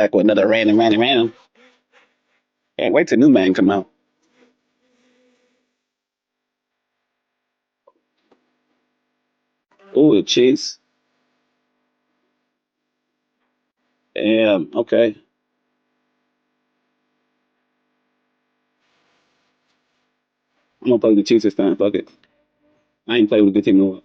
back with another random. Can't wait till new man come out. Ooh, cheese. Damn. Okay. I'm gonna play with the Chiefs this time. Fuck it. I ain't played with a good team in a while.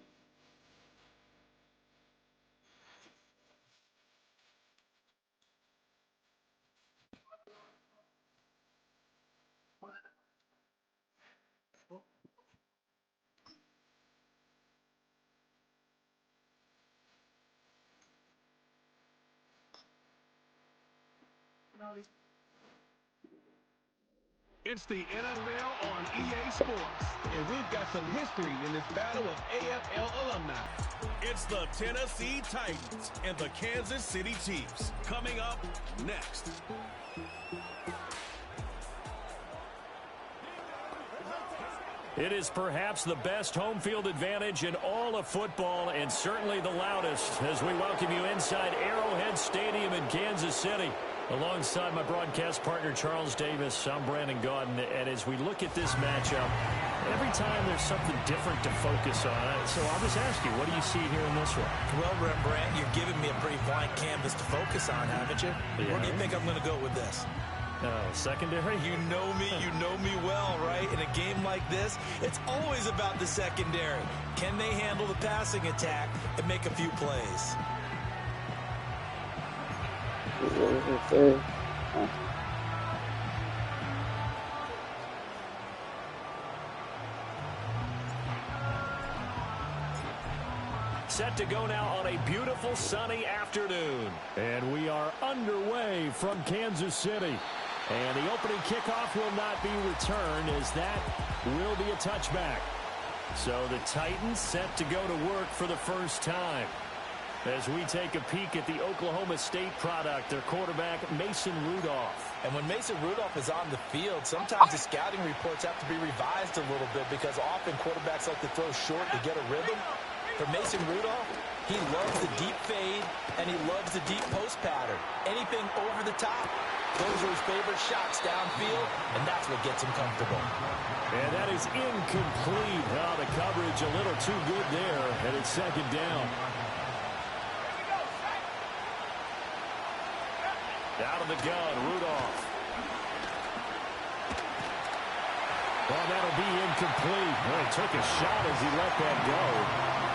It's the NFL on EA Sports, and we've got some history in this battle of AFL alumni. It's the Tennessee Titans and the Kansas City Chiefs coming up next. It is perhaps the best home field advantage in all of football, and certainly the loudest, as we welcome you inside Arrowhead Stadium in Kansas City. Alongside my broadcast partner, Charles Davis, I'm Brandon Gaudin, and as we look at this matchup, every time there's something different to focus on. So I'll just ask you, what do you see here in this one? Well, Rembrandt, you're giving me a pretty blank canvas to focus on, haven't you? Yeah. Where do you think I'm going to go with this? Secondary? You know me well, right? In a game like this, it's always about the secondary. Can they handle the passing attack and make a few plays? Set to go now on a beautiful sunny afternoon. And we are underway from Kansas City. And the opening kickoff will not be returned, as that will be a touchback. So the Titans set to go to work for the first time. As we take a peek at the Oklahoma State product, their quarterback, Mason Rudolph. And when Mason Rudolph is on the field, sometimes the scouting reports have to be revised a little bit because often quarterbacks like to throw short to get a rhythm. For Mason Rudolph, he loves the deep fade, and he loves the deep post pattern. Anything over the top, those are his favorite shots downfield, and that's what gets him comfortable. And that is incomplete. Oh, the coverage a little too good there, and it's second down. Out of the gun, Rudolph. Well, that'll be incomplete. Well, he took a shot as he let that go.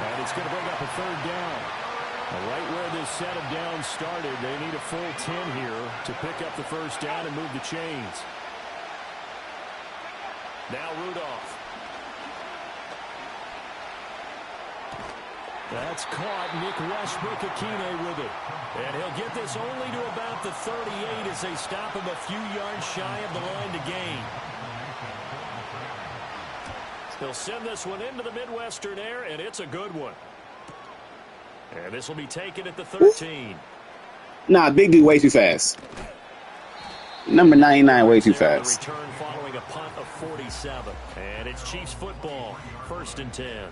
And it's going to bring up a third down. Right where this set of downs started, they need a full 10 here to pick up the first down and move the chains. Now Rudolph. That's caught. Nick Westbrook-Akine with it. And he'll get this only to about the 38 as they stop him a few yards shy of the line to gain. He'll send this one into the Midwestern air, and it's a good one. And this will be taken at the 13. Nah, big dude way too fast. Number 99 way too fast. Return following a punt of 47. And it's Chiefs football, 1st and 10.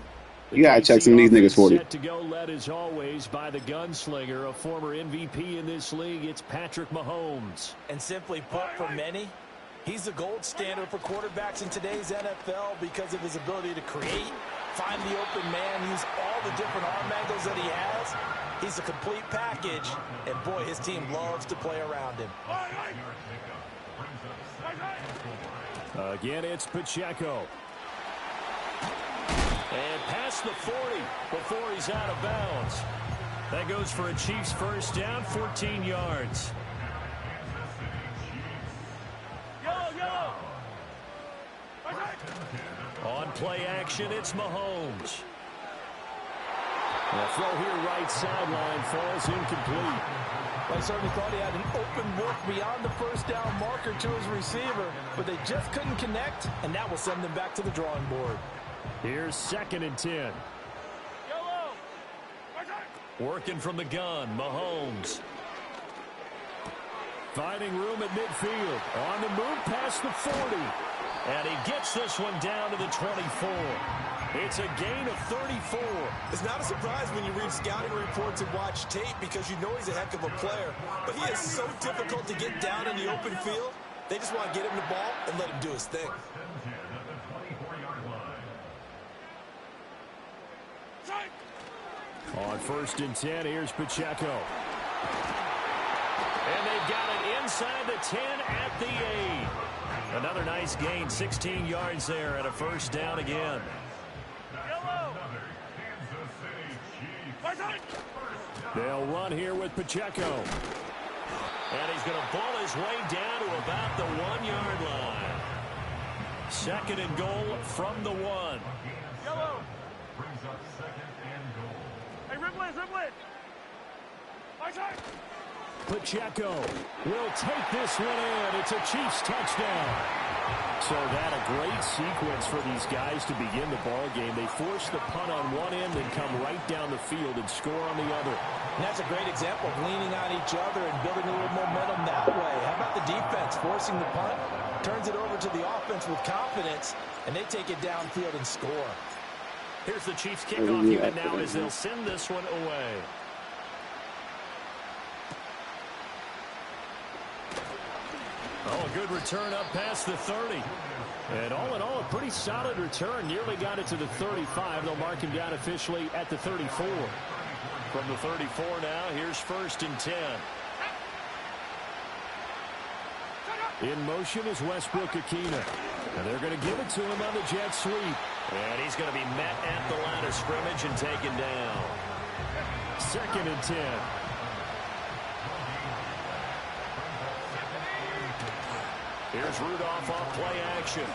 You gotta check some of these niggas 40. Set to go, led as always by the gunslinger, a former MVP in this league. It's Patrick Mahomes. And simply put, for many, he's the gold standard for quarterbacks in today's NFL because of his ability to create, find the open man, use all the different arm angles that he has. He's a complete package, and boy, his team loves to play around him. Again, it's Pacheco. And past the 40 before he's out of bounds. That goes for a Chiefs first down, 14 yards. On play action, it's Mahomes. The throw here right sideline falls incomplete. I certainly thought he had an open look beyond the first down marker to his receiver, but they just couldn't connect, and that will send them back to the drawing board. Here's 2nd and 10. Working from the gun, Mahomes. Finding room at midfield. On the move past the 40. And he gets this one down to the 24. It's a gain of 34. It's not a surprise when you read scouting reports and watch tape because you know he's a heck of a player. But he is so difficult to get down in the open field. They just want to get him the ball and let him do his thing. On 1st and 10, here's Pacheco. And they've got it inside the 10 at the 8. Another nice gain, 16 yards there, and a first down again. They'll run here with Pacheco. And he's going to ball his way down to about the 1-yard line. 2nd and goal from the 1. Yellow. Hey, Ripley. Pacheco will take this one in. It's a Chiefs touchdown. So that a great sequence for these guys to begin the ball game. They force the punt on one end and come right down the field and score on the other. And that's a great example of leaning on each other and building a little momentum that way. How about the defense forcing the punt, turns it over to the offense with confidence, and they take it downfield and score. Here's the Chiefs kickoff unit now as they'll send this one away. Oh, a good return up past the 30. And all in all, a pretty solid return. Nearly got it to the 35. They'll mark him down officially at the 34. From the 34 now, here's 1st and 10. In motion is Westbrook-Ikhine. And they're going to give it to him on the jet sweep. And he's going to be met at the line of scrimmage and taken down. 2nd and 10. Here's Rudolph off play action.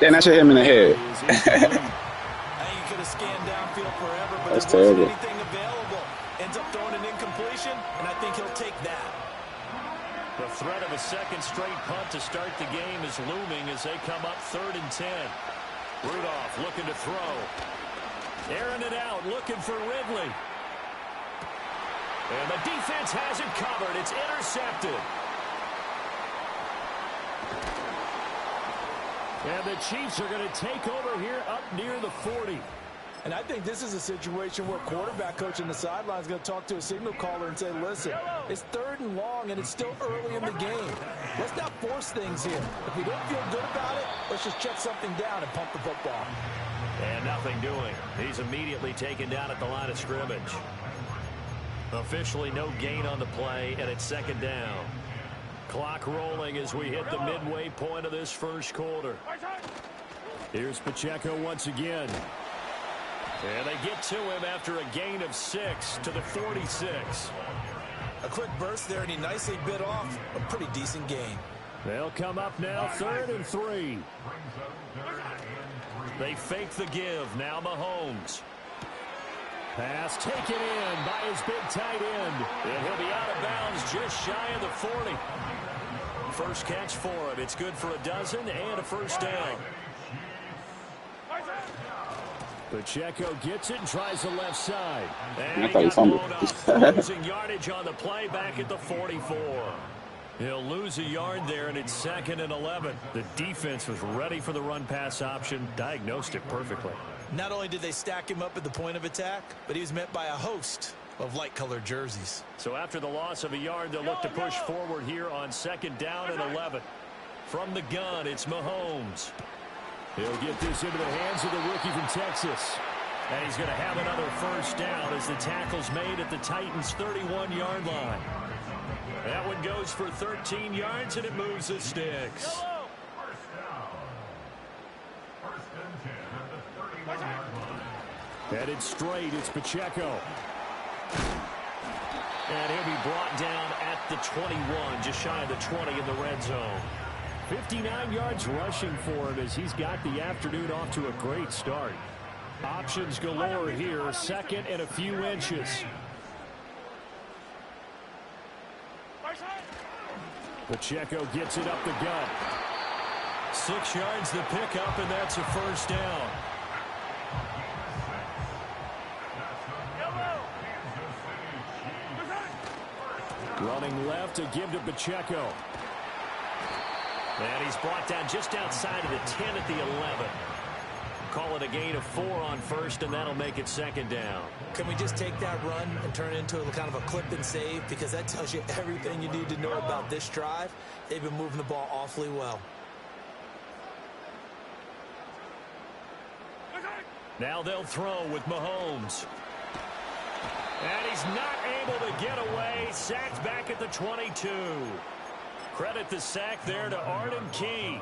Then I should hit him in the head. I think he could have scanned downfield forever, but That's there wasn't terrible. anything available. Ends up throwing an incompletion, and I think he'll take that. The threat of a second straight punt to start the game is looming as they come up 3rd and 10. Rudolph looking to throw. Airing it out, looking for Ridley. And the defense has it covered. It's intercepted. And the Chiefs are going to take over here up near the 40. And I think this is a situation where quarterback coach on the sideline is going to talk to a signal caller and say, listen, it's 3rd and long, and it's still early in the game. Let's not force things here. If we don't feel good about it, let's just check something down and pump the football. And nothing doing. He's immediately taken down at the line of scrimmage. Officially no gain on the play, and it's 2nd down. Clock rolling as we hit the midway point of this first quarter. Here's Pacheco once again. And they get to him after a gain of 6 to the 46. A quick burst there, and he nicely bit off a pretty decent gain. They'll come up now 3rd and 3. They fake the give. Now Mahomes. Pass taken in by his big tight end. And he'll be out of bounds just shy of the 40. First catch for him. It's good for a dozen and a first down. Pacheco gets it and tries the left side. And he got blown up. Losing yardage on the play back at the 44. He'll lose a yard there, and it's 2nd and 11. The defense was ready for the run-pass option, diagnosed it perfectly. Not only did they stack him up at the point of attack, but he was met by a host of light-colored jerseys. So after the loss of a yard, they'll look to push forward here on 2nd down and 11. From the gun, it's Mahomes. He'll get this into the hands of the rookie from Texas. And he's going to have another first down as the tackle's made at the Titans' 31-yard line. That one goes for 13 yards, and it moves the sticks. Headed straight, it's Pacheco. And he'll be brought down at the 21, just shy of the 20 in the red zone. 59 yards rushing for him as he's got the afternoon off to a great start. Options galore here, 2nd and a few inches. Pacheco gets it up the gut. 6 yards the pickup, and that's a first down. Running left to give to Pacheco. And he's brought down just outside of the 10 at the 11. call it a gain of 4 on first, and that'll make it second down. Can we just take that run and turn it into a kind of a clip and save? Because that tells you everything you need to know about this drive. They've been moving the ball awfully well. Now they'll throw with Mahomes. And he's not able to get away. Sacked back at the 22. Credit the sack there to Arden Key.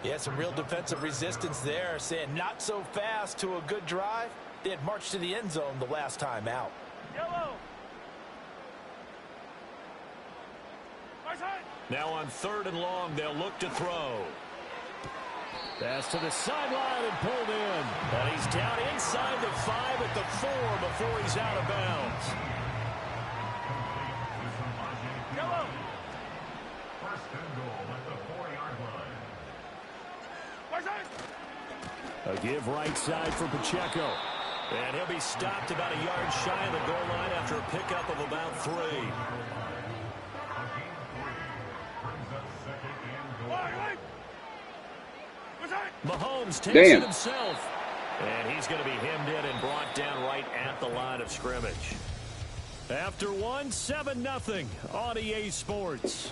Yeah, some real defensive resistance there, saying not so fast to a good drive. They had marched to the end zone the last time out. Yellow. Now on 3rd and long, they'll look to throw. Pass to the sideline and pulled in. And he's down inside the 5 at the 4 before he's out of bounds. Yellow. First and goal at the 4-yard line. A give right side for Pacheco. And he'll be stopped about a yard shy of the goal line after a pickup of about 3. Mahomes takes it himself. And he's going to be hemmed in and brought down right at the line of scrimmage. After 1, 7-0 on EA Sports.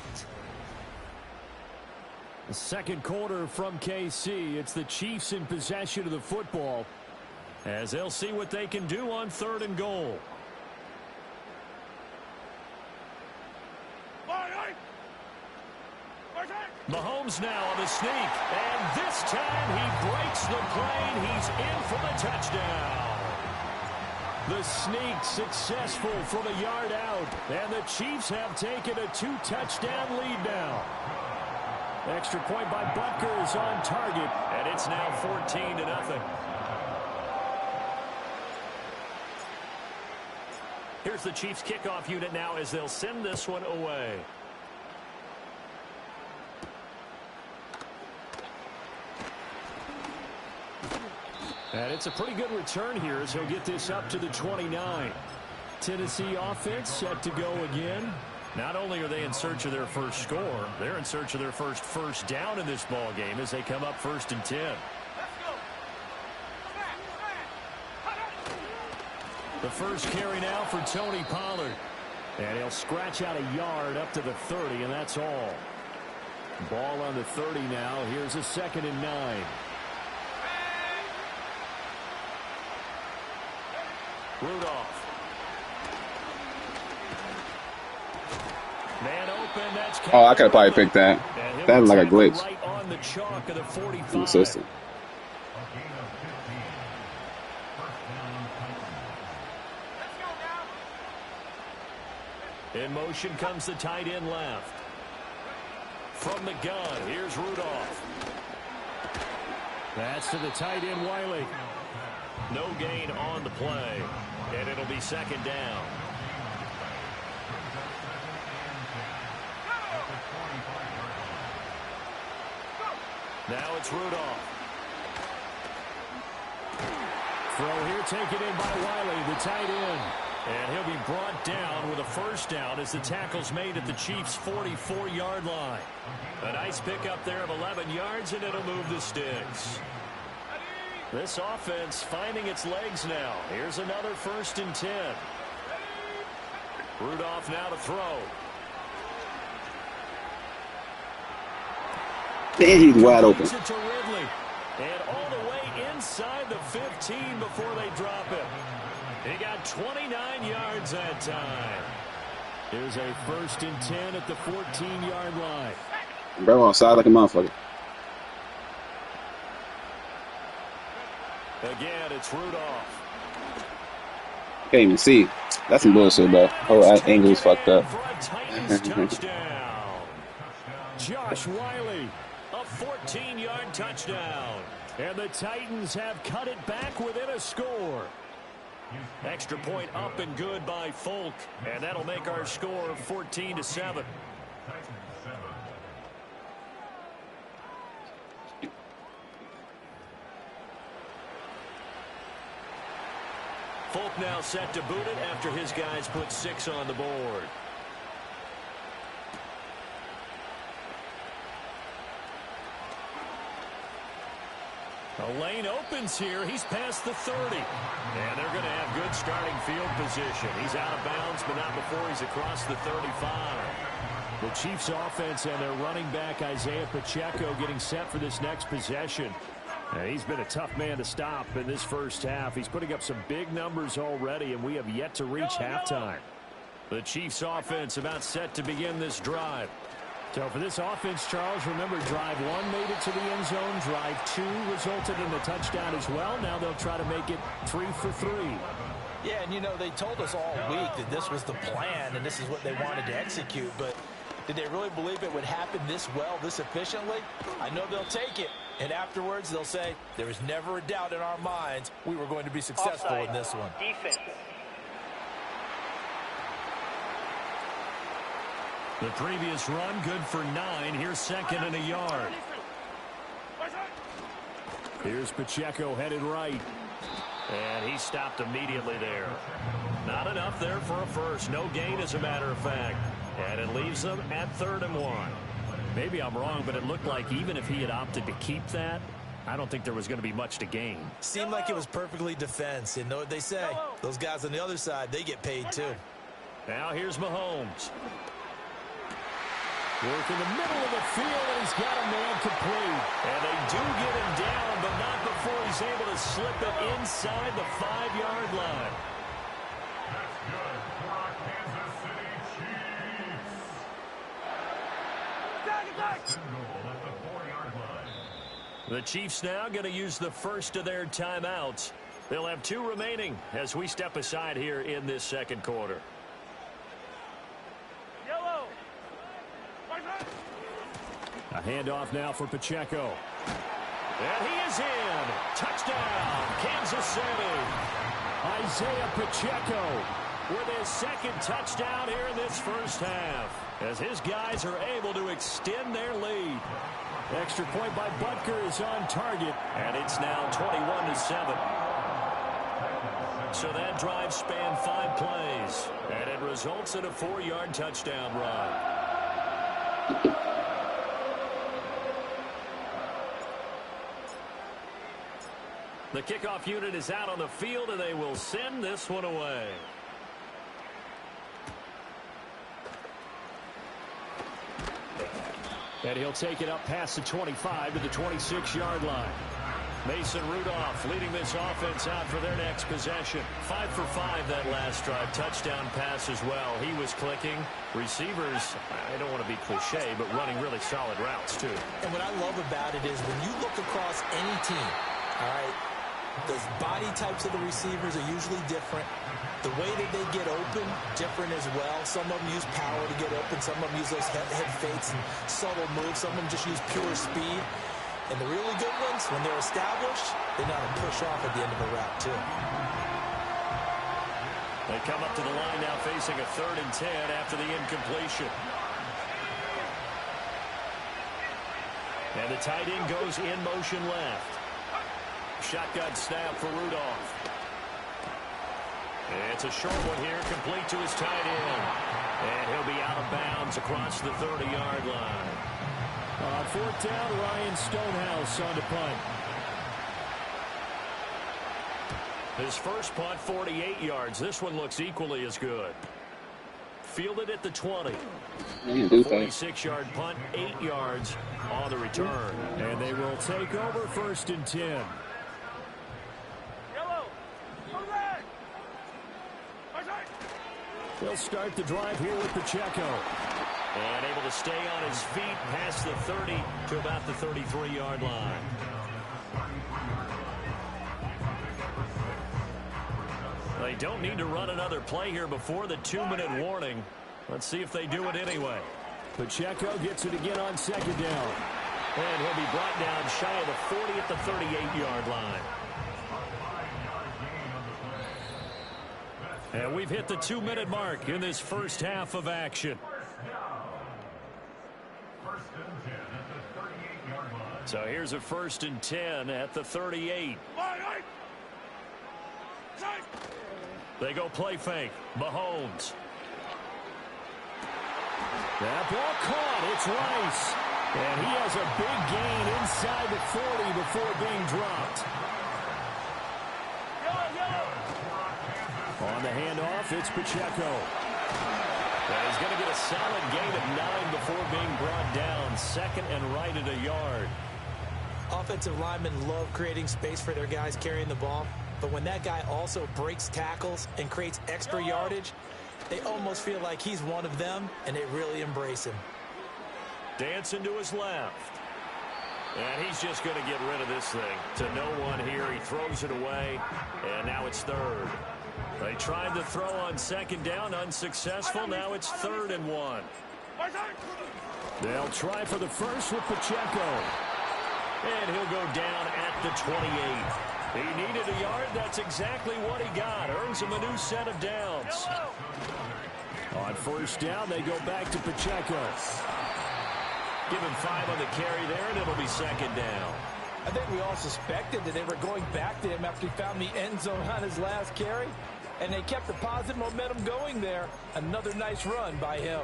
The second quarter from KC. It's the Chiefs in possession of the football, as they'll see what they can do on 3rd and goal. Mahomes now on the sneak, and this time he breaks the plane. He's in for the touchdown. The sneak successful from a yard out, and the Chiefs have taken a 2-touchdown lead now. Extra point by Butker is on target, and it's now 14-0. Here's the Chiefs kickoff unit now as they'll send this one away. And it's a pretty good return here as he'll get this up to the 29. Tennessee offense set to go again. Not only are they in search of their first score, they're in search of their first down in this ball game as they come up 1st and 10. The first carry now for Tony Pollard. And he'll scratch out a yard up to the 30, and that's all. Ball on the 30 now. Here's a 2nd and 9. Rudolph. Man open, that's Oh, I could have probably picked that. That was like a glitch. Right on the chalk of the 45. In the system. In motion comes the tight end left. From the gun, here's Rudolph. That's to the tight end, Wiley. No gain on the play, and it'll be 2nd down. Now it's Rudolph. Throw here taken in by Wiley, the tight end. And he'll be brought down with a 1st down as the tackle's made at the Chiefs' 44-yard line. A nice pickup there of 11 yards, and it'll move the sticks. This offense finding its legs now. Here's another 1st and 10. Rudolph now to throw. And he's wide open. To Ridley. And all the way inside the 15 before they drop it. He got 29 yards that time. Here's a 1st and 10 at the 14-yard line. Bro, outside like a motherfucker. Again, it's Rudolph. Can't even see. That's some bullshit, bro. Oh, that angle is fucked up. For a Titans touchdown. Josh Wiley, a 14-yard touchdown. And the Titans have cut it back within a score. Extra point up and good by Folk. And that'll make our score 14-7. Folk now set to boot it after his guys put 6 on the board. A lane opens here. He's past the 30. And they're going to have good starting field position. He's out of bounds, but not before he's across the 35. The Chiefs offense and their running back Isaiah Pacheco getting set for this next possession. He's been a tough man to stop in this first half. He's putting up some big numbers already, and we have yet to reach halftime. The Chiefs offense about set to begin this drive. So for this offense, Charles, remember drive 1 made it to the end zone. Drive 2 resulted in a touchdown as well. Now they'll try to make it 3 for 3. Yeah, and you know, they told us all week that this was the plan and this is what they wanted to execute, but did they really believe it would happen this well, this efficiently? I know they'll take it, and afterwards they'll say, there was never a doubt in our minds we were going to be successful in this one. Defense. The previous run, good for 9. Here's second and a yard. Here's Pacheco headed right. And he stopped immediately there. Not enough there for a first. No gain, as a matter of fact. And it leaves them at 3rd and 1. Maybe I'm wrong, but it looked like even if he had opted to keep that, I don't think there was going to be much to gain. Seemed like it was perfectly defense. And know what they say? Those guys on the other side, they get paid too. Now here's Mahomes. Work in the middle of the field, and he's got a man complete. And they do get him down, but not before he's able to slip it inside the 5-yard line. That's good for our Kansas City Chiefs. Second goal at the 4-yard line. The Chiefs now going to use the first of their timeouts. They'll have 2 remaining as we step aside here in this second quarter. A handoff now for Pacheco. And he is in. Touchdown, Kansas City. Isaiah Pacheco with his second touchdown here in this first half, as his guys are able to extend their lead. Extra point by Butker is on target, and it's now 21-7. So that drive spanned 5 plays, and it results in a 4-yard touchdown run. The kickoff unit is out on the field, and they will send this one away. And he'll take it up past the 25 to the 26-yard line. Mason Rudolph leading this offense out for their next possession. 5 for 5 that last drive. Touchdown pass as well. He was clicking. Receivers, I don't want to be cliche, but running really solid routes too. And what I love about it is when you look across any team, all right, the body types of the receivers are usually different. The way that they get open, different as well. Some of them use power to get open. Some of them use those head fakes and subtle moves. Some of them just use pure speed. And the really good ones, when they're established, they know how to push off at the end of a route, too. They come up to the line now facing a 3rd and 10 after the incompletion. And the tight end goes in motion left. Shotgun snap for Rudolph. It's a short one here, complete to his tight end. And he'll be out of bounds across the 30-yard line. On 4th down, Ryan Stonehouse on to punt. His first punt, 48 yards. This one looks equally as good. Fielded at the 20. 46-yard punt, 8 yards on the return. And they will take over 1st and 10. They'll start the drive here with Pacheco. And able to stay on his feet past the 30 to about the 33-yard line. They don't need to run another play here before the 2-minute warning. Let's see if they do it anyway. Pacheco gets it again on 2nd down. And he'll be brought down shy of the 40 at the 38-yard line. And we've hit the 2-minute mark in this first half of action. So here's a 1st and 10 at the 38. They go play fake. Mahomes. That ball caught. It's Rice. And he has a big gain inside the 40 before being dropped. On the handoff, it's Pacheco. And he's going to get a solid gain of 9 before being brought down. Second and right at a yard. Offensive linemen love creating space for their guys carrying the ball. But when that guy also breaks tackles and creates extra yardage, they almost feel like he's one of them, and they really embrace him. Dancing to his left. And he's just going to get rid of this thing. To no one here. He throws it away, and now it's third. They tried to throw on second down, unsuccessful. Now it's 3rd and 1. They'll try for the first with Pacheco. And he'll go down at the 28. He needed a yard. That's exactly what he got. Earns him a new set of downs. On first down, they go back to Pacheco. Give him 5 on the carry there, and it'll be second down. I think we all suspected that they were going back to him after he found the end zone on his last carry. And they kept the positive momentum going there. Another nice run by him.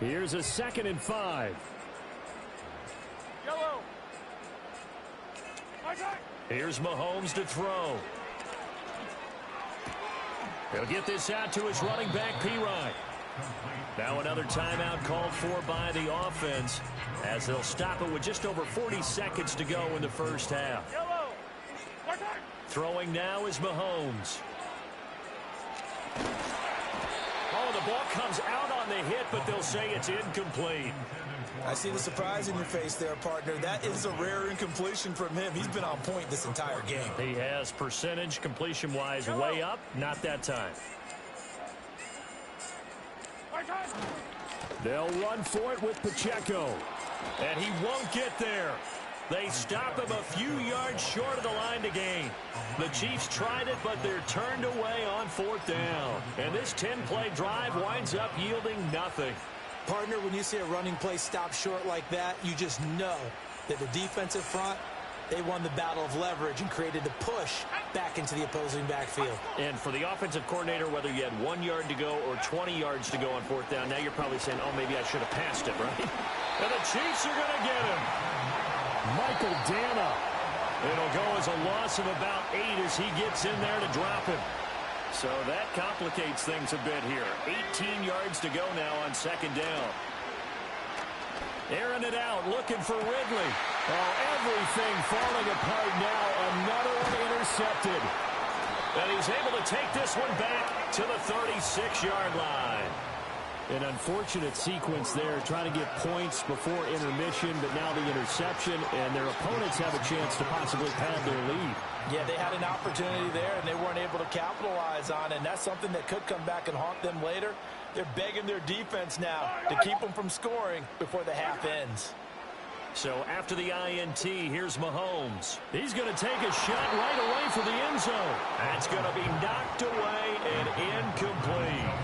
Here's a 2nd and 5. Yellow. Here's Mahomes to throw. He'll get this out to his running back, P-Ryan. Now another timeout called for by the offense as they'll stop it with just over 40 seconds to go in the first half. Throwing now is Mahomes. Oh, the ball comes out on the hit, but they'll say it's incomplete. I see the surprise in your face there, partner. That is a rare incompletion from him. He's been on point this entire game. He has percentage completion-wise way up. Not that time. They'll run for it with Pacheco. And he won't get there. They stop him a few yards short of the line to gain. The Chiefs tried it, but they're turned away on 4th down. And this 10-play drive winds up yielding nothing. Partner, when you see a running play stop short like that, you just know that the defensive front, they won the battle of leverage and created the push back into the opposing backfield. And for the offensive coordinator, whether you had 1 yard to go or 20 yards to go on 4th down, now you're probably saying, oh, maybe I should have passed it, right? And the Chiefs are going to get him. Michael Dana. It'll go as a loss of about 8 as he gets in there to drop him. So that complicates things a bit here. 18 yards to go now on 2nd down. Airing it out, looking for Ridley. Oh, everything falling apart now. Another one intercepted. And he's able to take this one back to the 36-yard line. An unfortunate sequence there, trying to get points before intermission, but now the interception, and their opponents have a chance to possibly pad their lead. Yeah, they had an opportunity there, and they weren't able to capitalize on it, and that's something that could come back and haunt them later. They're begging their defense now to keep them from scoring before the half ends. So after the INT, here's Mahomes. He's going to take a shot right away for the end zone. That's going to be knocked away and incomplete.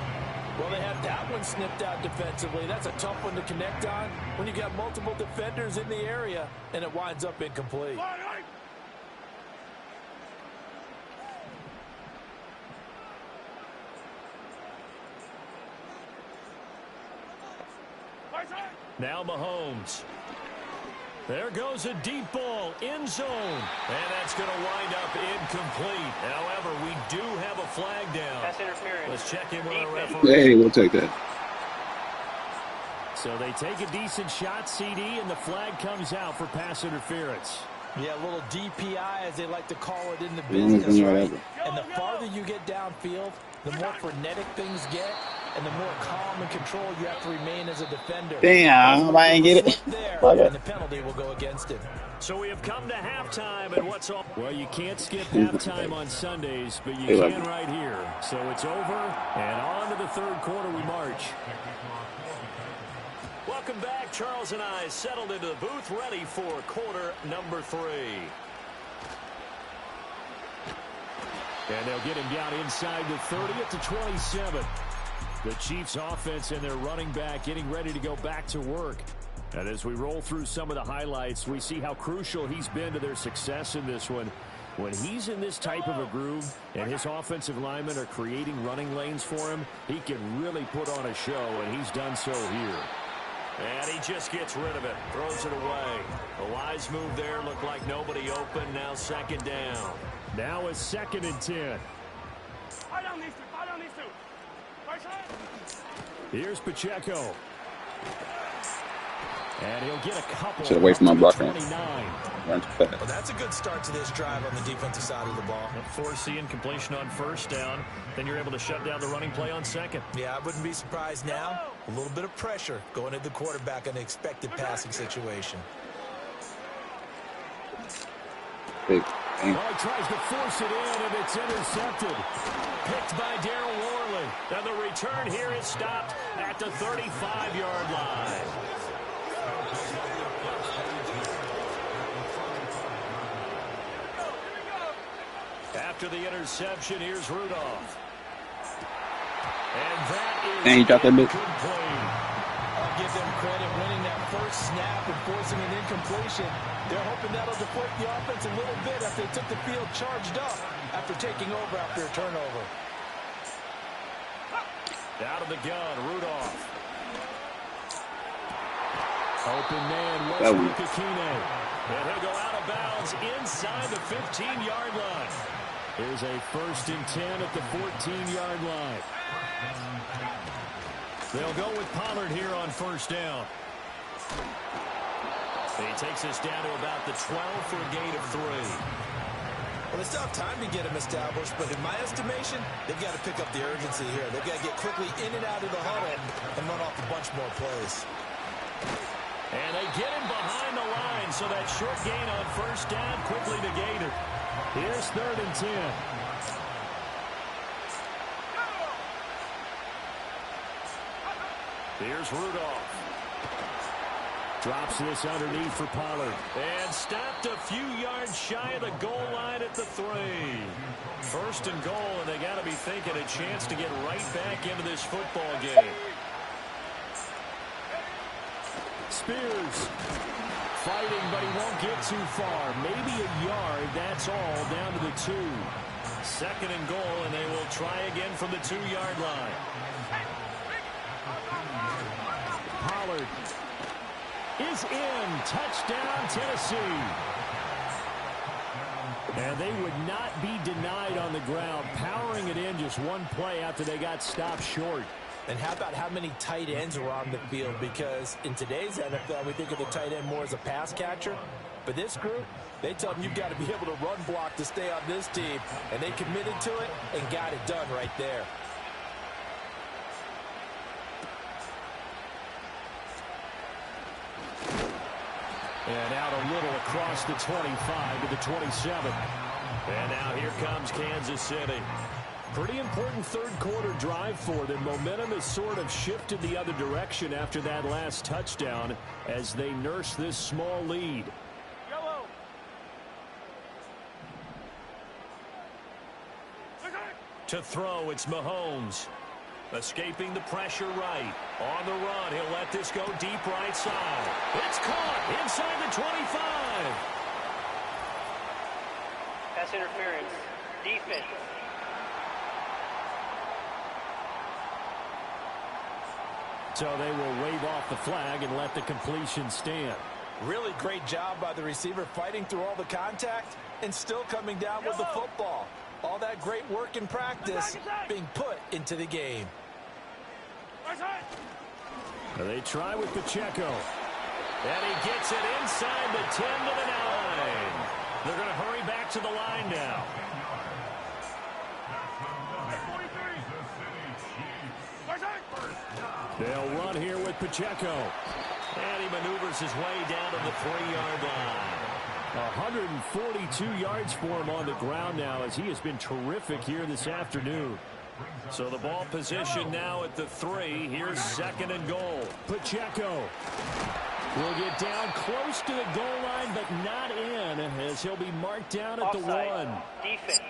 Well, they had that one snipped out defensively. That's a tough one to connect on when you got multiple defenders in the area, and it winds up incomplete. Now Mahomes. There goes a deep ball, end zone. And that's going to wind up incomplete. However, we do have a flag down. That's interference. Let's check in with our referee. Hey, we'll take that. So they take a decent shot, CD, and the flag comes out for pass interference. Yeah, a little DPI, as they like to call it in the business, right? And the farther you get downfield, the more frenetic things get, and the more calm and control you have to remain as a defender. Damn, I ain't get it. And the penalty will go against him. So we have come to halftime, and what's all? Well, you can't skip halftime on Sundays, but you can right here. So it's over, and on to the 3rd quarter we march. Welcome back. Charles and I settled into the booth, ready for quarter number 3. And they'll get him down inside the 30 at the 27. The Chiefs offense and their running back getting ready to go back to work. And as we roll through some of the highlights, we see how crucial he's been to their success in this one. When he's in this type of a groove and his offensive linemen are creating running lanes for him, he can really put on a show, and he's done so here. And he just gets rid of it. Throws it away. A wise move there. Looked like nobody open. Now second down. Now a 2nd and 10. Here's Pacheco. And he'll get a couple. Should have waited for my blocker. Well, that's a good start to this drive on the defensive side of the ball. Foreseeing completion on 1st down. Then you're able to shut down the running play on 2nd. Yeah, I wouldn't be surprised now. A little bit of pressure going at the quarterback in an expected passing situation. Big. Well, he tries to force it in, and it's intercepted. Picked by Darryl Worley. And the return here is stopped at the 35-yard line. After the interception, here's Rudolph. And that is he dropped that bit. I'll give them credit winning that first snap and forcing an incompletion. They're hoping that'll deflate the offense a little bit after they took the field charged up after taking over after a turnover. Out of the gun, Rudolph. Open man, Westbrook Akine. And he'll go out of bounds inside the 15-yard line. Here's a 1st and 10 at the 14-yard line. They'll go with Pollard here on 1st down. He takes us down to about the 12 for a gain of 3. Well, they still have time to get him established, but in my estimation, they've got to pick up the urgency here. They've got to get quickly in and out of the huddle and run off a bunch more plays. And they get him behind the line, so that short gain on 1st down quickly negated. Here's 3rd and 10. Here's Rudolph. Drops this underneath for Pollard. And stopped a few yards shy of the goal line at the 3. 1st and goal, and they got to be thinking a chance to get right back into this football game. Spears fighting, but he won't get too far. Maybe a yard, that's all, down to the 2. 2nd and goal, and they will try again from the 2-yard line. Pollard is in. Touchdown, Tennessee. And they would not be denied on the ground, powering it in just one play after they got stopped short. And how about how many tight ends were on the field? Because in today's NFL, we think of the tight end more as a pass catcher. But this group, they tell them you've got to be able to run block to stay on this team. And they committed to it and got it done right there. And out a little across the 25 to the 27. And now here comes Kansas City. Pretty important third-quarter drive for them. Momentum has sort of shifted the other direction after that last touchdown as they nurse this small lead. To throw, it's Mahomes. Escaping the pressure right. On the run, he'll let this go deep right side. It's caught inside the 25. Pass interference. Defense. So they will wave off the flag and let the completion stand. Really great job by the receiver fighting through all the contact and still coming down with the football. All that great work in practice being put into the game. They try with Pacheco. And he gets it inside the 10 to the 9. They're going to hurry back to the line now. They'll run here with Pacheco. And he maneuvers his way down to the 3-yard line. 142 yards for him on the ground now as he has been terrific here this afternoon. So the ball position now at the 3. Here's 2nd and goal. Pacheco will get down close to the goal line, but not in, as he'll be marked down at the 1. Defense.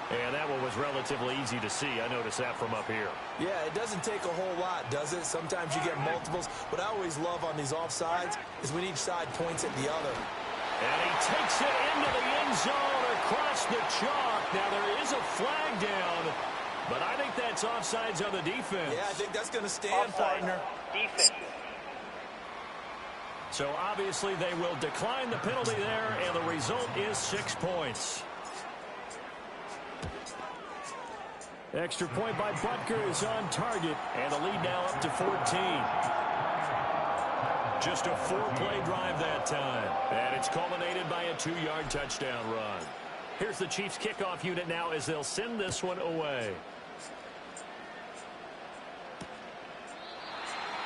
And that one was relatively easy to see. I noticed that from up here. Yeah, it doesn't take a whole lot, does it? Sometimes you get multiples. What I always love on these offsides is when each side points at the other. And he takes it into the end zone across the chalk. Now there is a flag down. But I think that's offsides on the defense. Yeah, I think that's going to stand, Offside. partner. Defense. So obviously they will decline the penalty there, and the result is 6 points. Extra point by Butker is on target, and the lead now up to 14. Just a 4-play drive that time, and it's culminated by a 2-yard touchdown run. Here's the Chiefs kickoff unit now as they'll send this one away.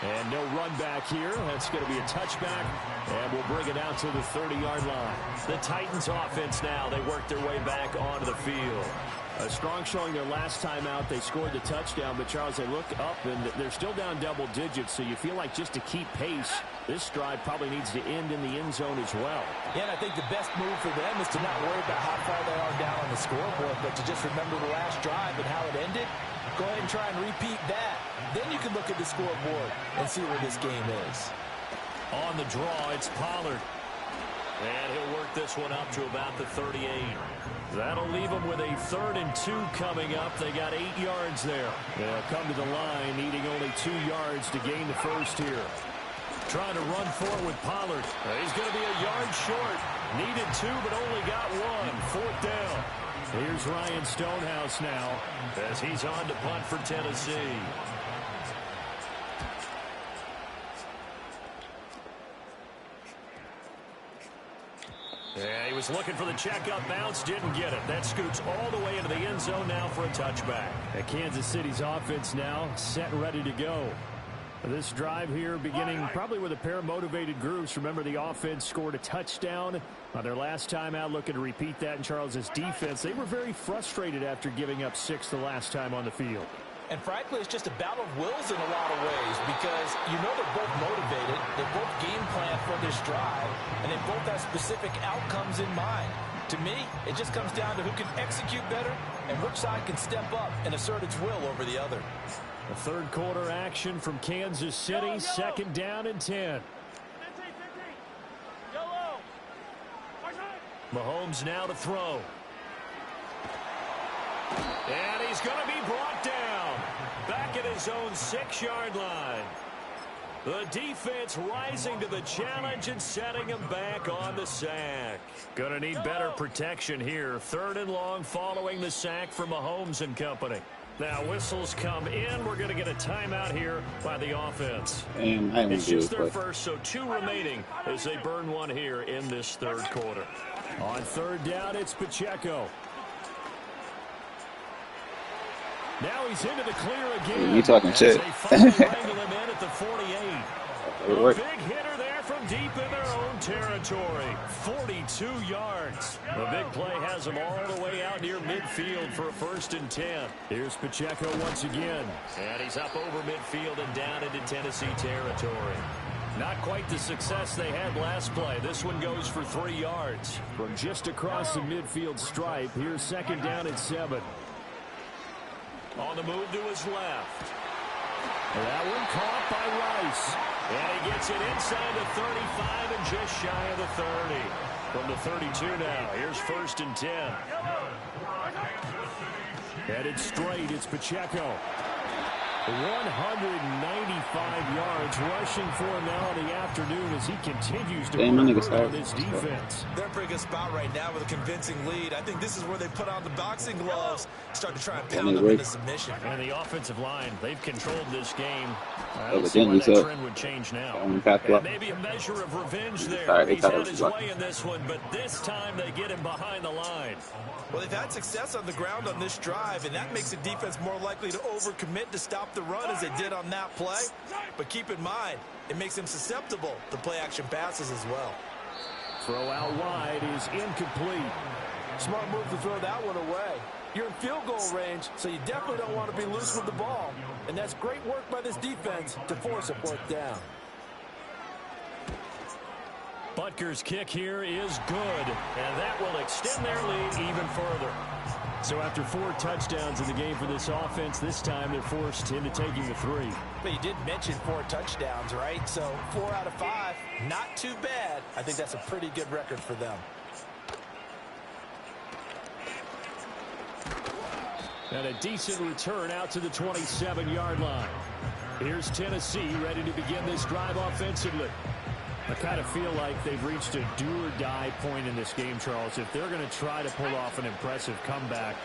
And no run back here. That's going to be a touchback, and we'll bring it out to the 30-yard line. The Titans offense now, they work their way back onto the field. A strong showing their last time out. They scored the touchdown, but Charles, they look up, and they're still down double digits, so you feel like just to keep pace, this drive probably needs to end in the end zone as well. Yeah, and I think the best move for them is to not worry about how far they are down on the scoreboard, but to just remember the last drive and how it ended. Go ahead and try and repeat that. Then you can look at the scoreboard and see where this game is. On the draw, it's Pollard. And he'll work this one up to about the 38. That'll leave them with a 3rd and 2 coming up. They got 8 yards there. They'll come to the line, needing only 2 yards to gain the first here. Trying to run forward with Pollard. He's going to be a yard short. Needed 2, but only got 1. 4th down. Here's Ryan Stonehouse now as he's on to punt for Tennessee. Yeah, he was looking for the check-up bounce, didn't get it. That scoots all the way into the end zone now for a touchback. And Kansas City's offense now set and ready to go. This drive here beginning probably with a pair of motivated groups. Remember, the offense scored a touchdown on their last time out, looking to repeat that in Charles's defense. They were very frustrated after giving up 6 the last time on the field. And frankly, it's just a battle of wills in a lot of ways because you know they're both motivated, they both game plan for this drive, and they both have specific outcomes in mind. To me, it just comes down to who can execute better and which side can step up and assert its will over the other. The third quarter action from Kansas City, 2nd down and 10. Mahomes now to throw. And he's going to be brought down back at his own 6-yard line. The defense rising to the challenge and setting him back on the sack. Going to need better protection here. 3rd and long following the sack from Mahomes and company. Now whistles come in. We're going to get a timeout here by the offense. It's just their first, so 2 remaining as they burn 1 here in this 3rd quarter. On 3rd down, it's Pacheco. Now he's into the clear again. You talking shit. They finally wrangle him in at the 48. A big hitter there from deep in their own territory. 42 yards. The big play has him all the way out near midfield for a 1st and 10. Here's Pacheco once again. And he's up over midfield and down into Tennessee territory. Not quite the success they had last play. This one goes for 3 yards. From just across the midfield stripe, here's 2nd down and 7. On the move to his left. That one caught by Rice. And he gets it inside the 35 and just shy of the 30. From the 32 now, here's 1st and 10. Headed straight, it's Pacheco. 195 yards rushing for him now in the afternoon as he continues to work on this defense. They're in a pretty good spot right now with a convincing lead. I think this is where they put on the boxing gloves, start to try and pound them into submission. And the offensive line, they've controlled this game. I don't see why that trend would change now. And maybe a measure of revenge there. He's had his way in this one, but this time they get him behind the line. Well, they've had success on the ground on this drive, and that makes the defense more likely to overcommit to stop the run as they did on that play. But keep in mind, it makes them susceptible to play-action passes as well. Throw out wide is incomplete. Smart move to throw that one away. You're in field goal range, so you definitely don't want to be loose with the ball. And that's great work by this defense to force a 4th down. Butker's kick here is good, and that will extend their lead even further. So after 4 touchdowns in the game for this offense, this time they're forced into taking the 3. But you did mention 4 touchdowns, right? So 4 out of 5, not too bad. I think that's a pretty good record for them. And a decent return out to the 27-yard line. Here's Tennessee ready to begin this drive offensively. I kind of feel like they've reached a do-or-die point in this game, Charles. If they're going to try to pull off an impressive comeback,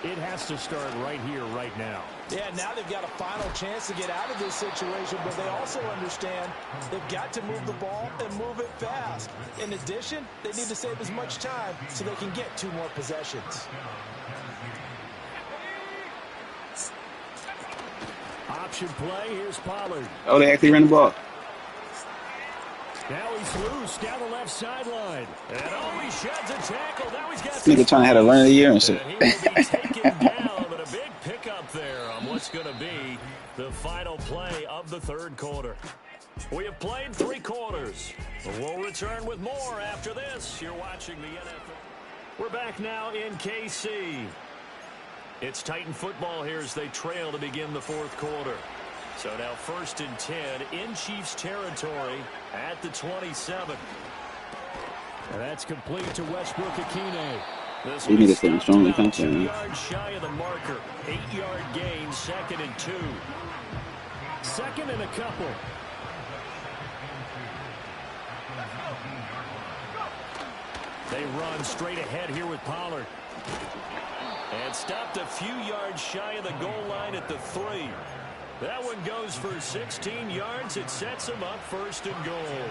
it has to start right here, right now. Yeah, now they've got a final chance to get out of this situation, but they also understand they've got to move the ball and move it fast. In addition, they need to save as much time so they can get 2 more possessions. Option play, here's Pollard. Oh, they actually ran the ball. Now he's loose down the left sideline. And he sheds a tackle. Now he's got Nigga trying to have a run of the year and shit. And he will be taken down, but a big pickup there on what's going to be the final play of the third quarter. We have played 3 quarters. We'll return with more after this. You're watching the NFL. We're back now in KC. It's Titan football here as they trail to begin the fourth quarter. So now 1st and 10 in Chiefs territory at the 27. And that's complete to Westbrook Akine. This You need to stay strong in country, 2 man. yards shy of the marker. 8-yard gain, 2nd and 2. 2nd and a couple. They run straight ahead here with Pollard. And stopped a few yards shy of the goal line at the 3. That one goes for 16 yards. It sets him up 1st and goal.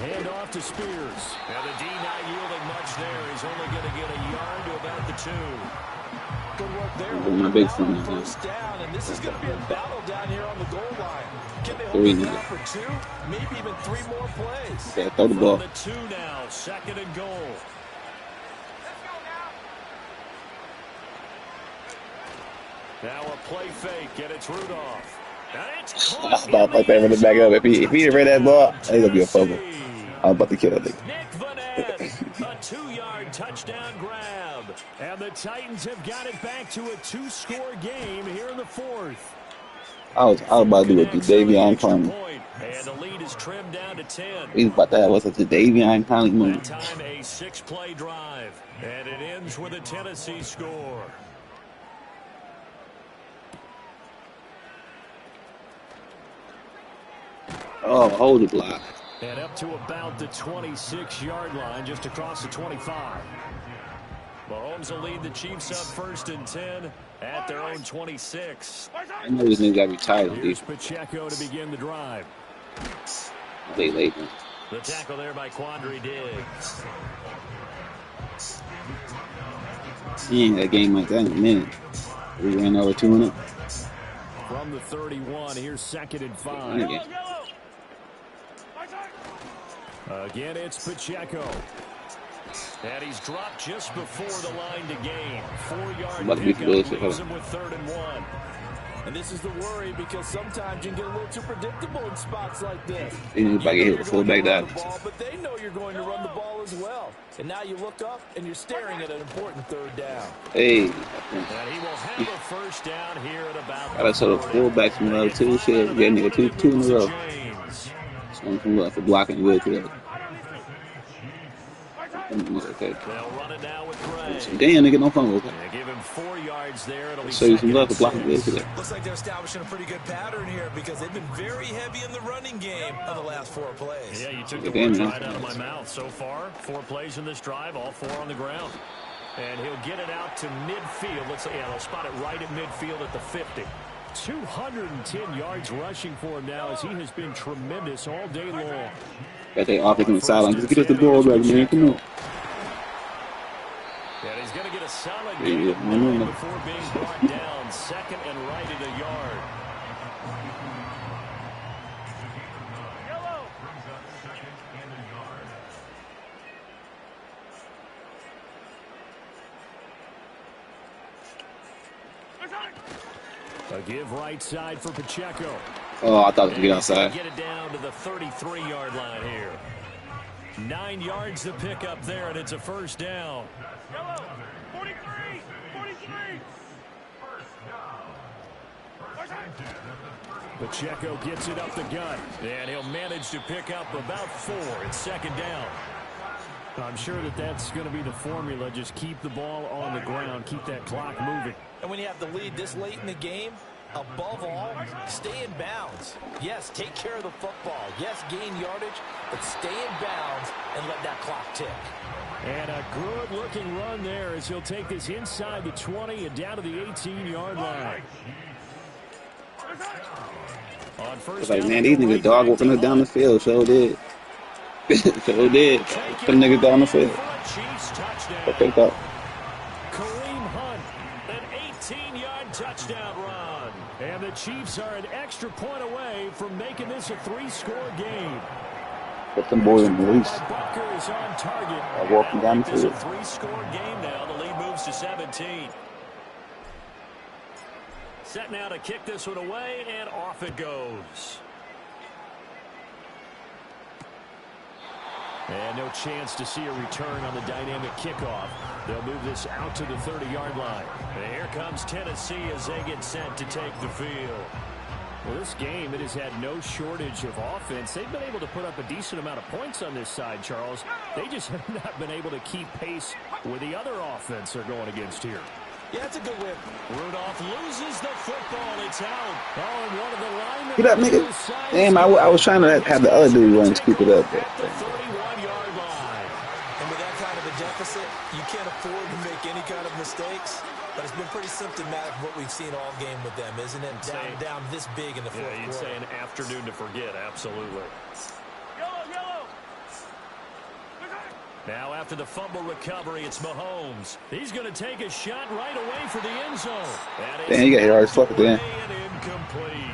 Hand off to Spears. And the D not yielding much there. He's only going to get a yard to about the 2. Good work there. My big friend. 1st down, and this is going to be a battle down here on the goal line. Can they hold 3 it now. down for 2? Maybe even 3 more plays. Yeah, throw the ball. From the 2 now, 2nd and goal. Now a play fake, and it's Rudolph. And it's caught Stop right there, run it back up. If he didn't ran that ball, it's gonna be a fumble. I'm about to kill that nigga. Nick Vanette, a 2-yard touchdown grab. And the Titans have got it back to a 2-score game here in the 4th. I was about to do it to Davion Clowney. And the lead is trimmed down to 10. He's about to have what's it, the Davion Clowney That move. time a 6-play drive. And it ends with a Tennessee score. Oh, hold the block. And up to about the 26-yard line, just across the 25. Mahomes will lead the Chiefs up 1st and 10 at their own 26. I know this nigga got retired. Here's Pacheco to begin the drive. Late, man. The tackle there by Quandre Diggs. He ain't had a game like that in a minute. We ran over 200. From the 31, here's 2nd and 5. Again. Again, it's Pacheco. And he's dropped just before the line to gain. 4-yard pickup leaves him with 3rd and 1. And this is the worry because sometimes you can get a little too predictable in spots like this. He's about to get hit with a fullback dive. But they know you're going to run the ball as well. And now you look up and you're staring at an important 3rd down. Hey. And he will have a 1st down here at about Gotta show the fullbacks from the other 2 shit. Yeah, nigga, two in a row. One from left for blocking good today. Okay. They'll run it now with Gray. Damn, nigga, no fumble. Okay. They give him 4 yards there. It'll be Show you some 2nd love and for blocking good 6. today. Looks like they're establishing a pretty good pattern here because they've been very heavy in the running game of the last 4 plays. Yeah, you took the Damn, words man. right out of my mouth. So far, 4 plays in this drive, all 4 on the ground. And he'll get it out to midfield. They'll spot it right at midfield at the 50. 210 yards rushing for him now as he has been tremendous all day long. Got that offense on the sideline. Just get us the ball back, man. Come on. And he's going to get a solid Yeah, gain yeah. before being brought down. 2nd and right at a yard. A give right side for Pacheco. Oh, I thought it was get outside. Get it down to the 33-yard line here. 9 yards to pick up there, and it's a 1st down. 43. Pacheco gets it up the gut, and he'll manage to pick up about 4. It's 2nd down. I'm sure that that's going to be the formula. Just keep the ball on the ground. Keep that clock moving. And when you have the lead this late in the game, above all, stay in bounds. Yes, take care of the football. Yes, gain yardage, but stay in bounds and let that clock tick. And a good-looking run there as he'll take this inside the 20 and down to the 18-yard line. On first Like, down, man, these niggas dog walking us down the field. So did. So did. Them niggas down the field. Okay, up. Kareem Hunt, an 18-yard touchdown run. And the Chiefs are an extra point away from making this a 3-score game. Put them boys in the least. Butker is on target. Walking down the field. field. It's a 3-score game now. The lead moves to 17. Set now to kick this one away, and off it goes. And no chance to see a return on the dynamic kickoff. They'll move this out to the 30-yard line. And here comes Tennessee as they get set to take the field. Well, this game, it has had no shortage of offense. They've been able to put up a decent amount of points on this side, Charles. They just have not been able to keep pace with the other offense they're going against here. Yeah, that's a good win. Rudolph loses the football. It's out. Oh, and one of the linemen. Get up, nigga. Damn, I was trying to have the other dude run and scoop it up. At the 31-yard line. And with that kind of a deficit, you can't afford to make any kind of mistakes. But it's been pretty symptomatic of what we've seen all game with them, isn't it? Down this big in the fourth quarter. You'd say an afternoon to forget, absolutely. Yellow. Now after the fumble recovery, it's Mahomes. He's going to take a shot right away for the end zone. Damn, you got your eyes fucked in. Incomplete.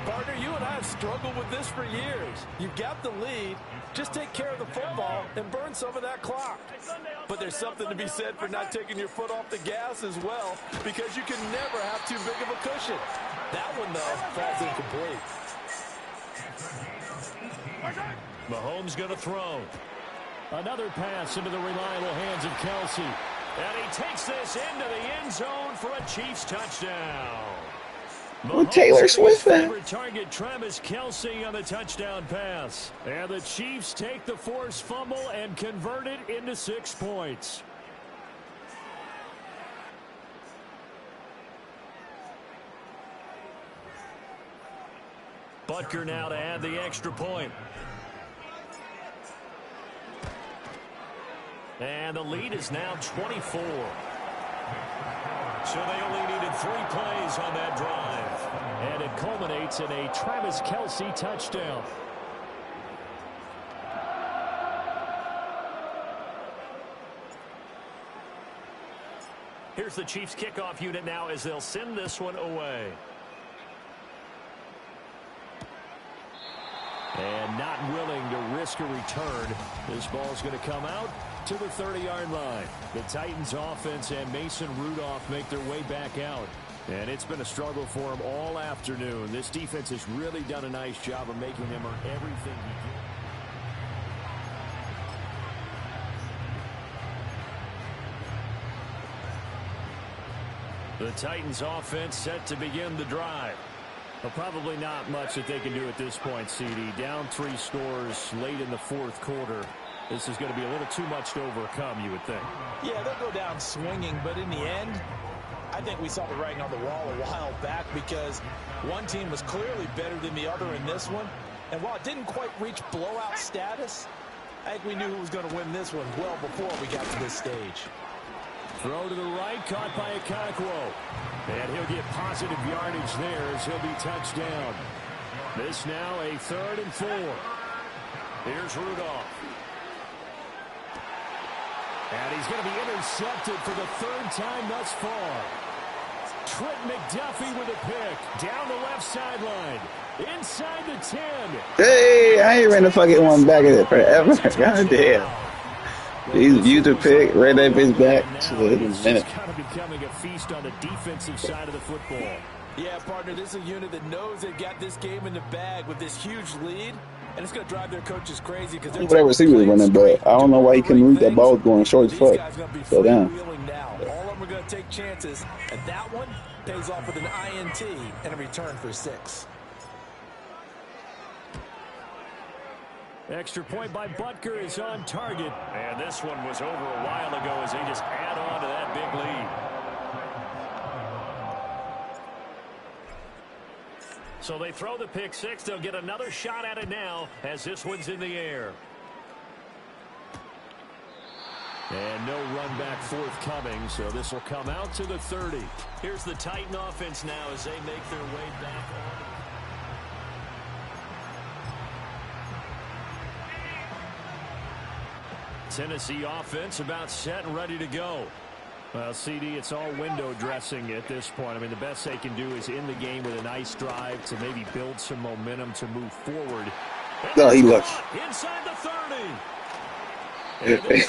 Partner, you and I have struggled with this for years. You've got the lead. Just take care of the football and burn some of that clock. But there's something to be said for not taking your foot off the gas as well, because you can never have too big of a cushion. That one, though, falls incomplete. Mahomes going to throw. Another pass into the reliable hands of Kelsey. And he takes this into the end zone for a Chiefs touchdown. With Taylor Swift at? Target Travis Kelsey on the touchdown pass. And the Chiefs take the forced fumble and convert it into 6 points. Butker now to add the extra point. And the lead is now 24. So they only needed 3 plays on that drive. And it culminates in a Travis Kelsey touchdown. Here's the Chiefs kickoff unit now as they'll send this one away. And not willing to risk a return. This ball's going to come out to the 30-yard line. The Titans offense and Mason Rudolph make their way back out. And it's been a struggle for them all afternoon. This defense has really done a nice job of making them earn everything he can. The Titans offense set to begin the drive. Well, probably not much that they can do at this point, CD. Down 3 scores late in the fourth quarter. This is going to be a little too much to overcome, you would think. Yeah, they'll go down swinging, but in the end, I think we saw the writing on the wall a while back because one team was clearly better than the other in this one. And while it didn't quite reach blowout status, I think we knew who was going to win this one well before we got to this stage. Throw to the right, caught by Okonkwo. And he'll get positive yardage there as he'll be touched down. This now a 3rd and 4. Here's Rudolph. And he's going to be intercepted for the 3rd time thus far. Trent McDuffie with a pick. Down the left sideline. Inside the 10. Hey, I ain't ran the fucking one back in it forever. God damn. He's used a pick, ran that bitch back. It's just kind of becoming a feast on the defensive side of the football. Yeah, partner, this is a unit that knows they've got this game in the bag with this huge lead, and it's going to drive their coaches crazy because they're whatever he was running, but I don't know why he couldn't read that ball going short as fuck. So down. Now. All of them are going to take chances, and that one pays off with an INT and a return for 6. Extra point by Butker is on target. And this one was over a while ago as they just add on to that big lead. So they throw the pick six. They'll get another shot at it now as this one's in the air. And no run back forthcoming, so this will come out to the 30. Here's the Titan offense now as they make their way back on. Tennessee offense about set and ready to go. Well, CD, it's all window dressing at this point. I mean, the best they can do is in the game with a nice drive to maybe build some momentum to move forward. No, he lucky. Inside the 30.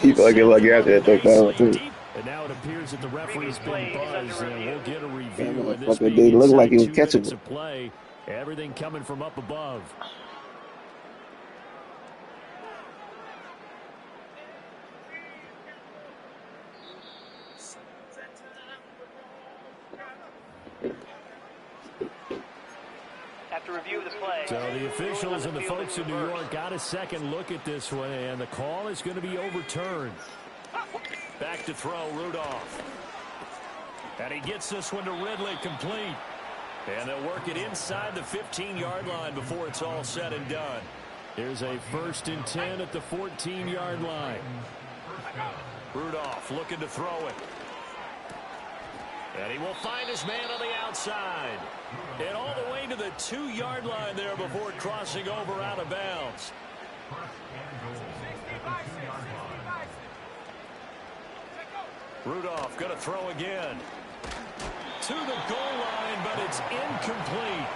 He's lucky after that touchdown too. And now it appears that the referee's been buzzed, and we'll get a review. And this They look like he was 2 catchable. minutes of play. Everything coming from up above. After review of the play. So the officials and the folks in New York got a second look at this one, and the call is going to be overturned. Back to throw, Rudolph. And he gets this one to Ridley, complete. And they'll work it inside the 15-yard line before it's all said and done. Here's a 1st and 10 at the 14-yard line. Rudolph looking to throw it. And he will find his man on the outside. And all the way to the 2-yard line there before crossing over out of bounds. Rudolph going to throw again. To the goal line, but it's incomplete.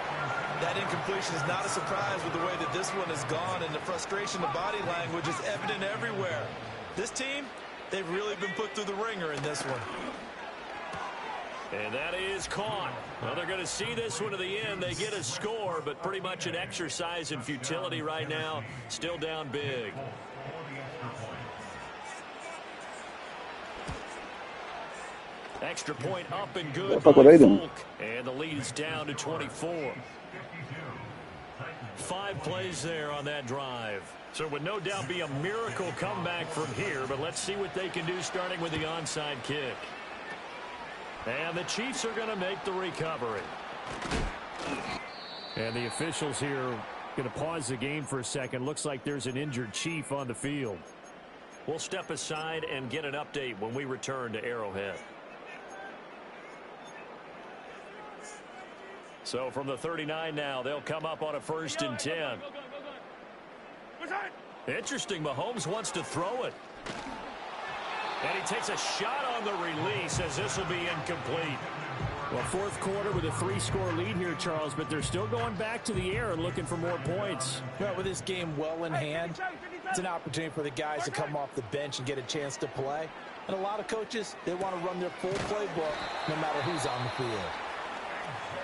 That incompletion is not a surprise with the way that this one has gone, and the frustration of body language is evident everywhere. This team, they've really been put through the ringer in this one. And that is caught. Well, they're going to see this one to the end. They get a score, but pretty much an exercise in futility right now. Still down big. Extra point up and good by Folk. And the lead is down to 24. 5 plays there on that drive. So it would no doubt be a miracle comeback from here, but let's see what they can do starting with the onside kick. And the Chiefs are going to make the recovery. And the officials here are going to pause the game for a second. Looks like there's an injured Chief on the field. We'll step aside and get an update when we return to Arrowhead. So from the 39 now, they'll come up on a 1st and 10. Interesting, Mahomes wants to throw it. And he takes a shot on the release as this will be incomplete. Well, 4th quarter with a 3-score lead here, Charles, but they're still going back to the air and looking for more points. Well, with this game well in hand, it's an opportunity for the guys to come off the bench and get a chance to play. And a lot of coaches, they want to run their full playbook no matter who's on the field.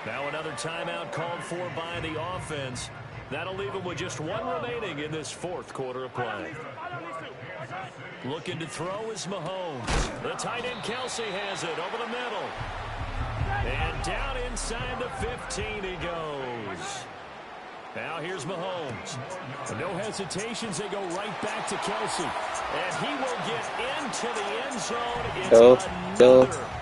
Now another timeout called for by the offense. That'll leave them with just 1 remaining in this 4th quarter of play. Looking to throw is Mahomes. The tight end Kelsey has it over the middle. And down inside the 15 he goes. Now here's Mahomes. No hesitations, they go right back to Kelsey. And he will get into the end zone. It's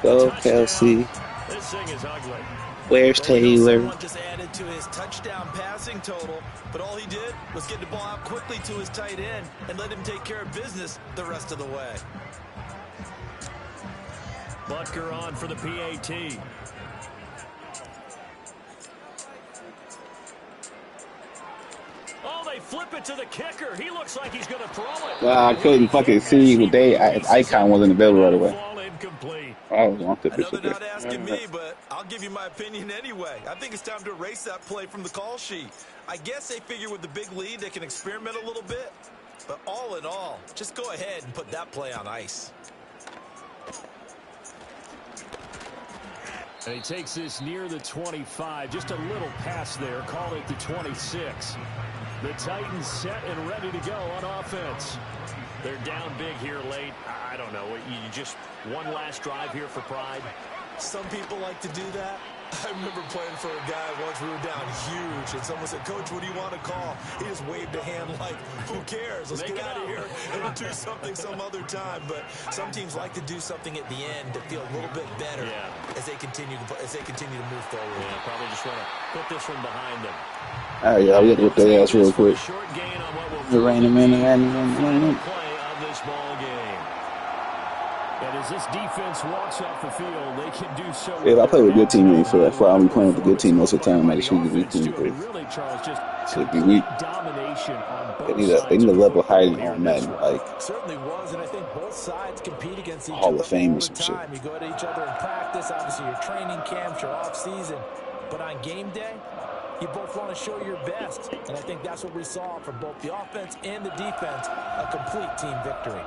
Go, Kelsey. This thing is ugly. Where's Taylor? Someone just added to his touchdown passing total, but all he did was get the ball out quickly to his tight end and let him take care of business the rest of the way. Butker on for the PAT. Oh, they flip it to the kicker. He looks like he's going to throw it. I couldn't fucking see what icon wasn't available right away. Incomplete. I was on the I know they're not asking me, but I'll give you my opinion anyway. I think it's time to erase that play from the call sheet. I guess they figure with the big lead they can experiment a little bit. But all in all, just go ahead and put that play on ice. And he takes this near the 25. Just a little pass there. Call it the 26. The Titans set and ready to go on offense. They're down big here late. I don't know. You just one last drive here for pride. Some people like to do that. I remember playing for a guy once. We were down huge, and someone said, "Coach, what do you want to call?" He just waved a hand like, "Who cares? Let's get out of here and do something some other time." But some teams like to do something at the end to feel a little bit better as they continue to move forward. Yeah, probably just want to put this one behind them. All right, y'all, we got to whip their ass real quick. Short gain on what will Rain them in. play of this ball game. And as this defense walks off the field, they can do so. If I play with a good team, I'll be playing with a good team most of the time. Like, should be weak team, but really, Charles, just should be weak. domination on both They need a level higher on Madden, like Certainly was, and I think both sides compete against each Hall other of Fame all or the some shit. time. You go to each other in practice, obviously your training camps, your off season, but on game day, you both want to show your best, and I think that's what we saw from both the offense and the defense, a complete team victory.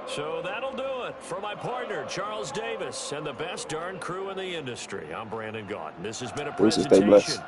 So that'll do it for my partner, Charles Davis, and the best darn crew in the industry. I'm Brandon Gaudin. This has been a Bruce, stay blessed. presentation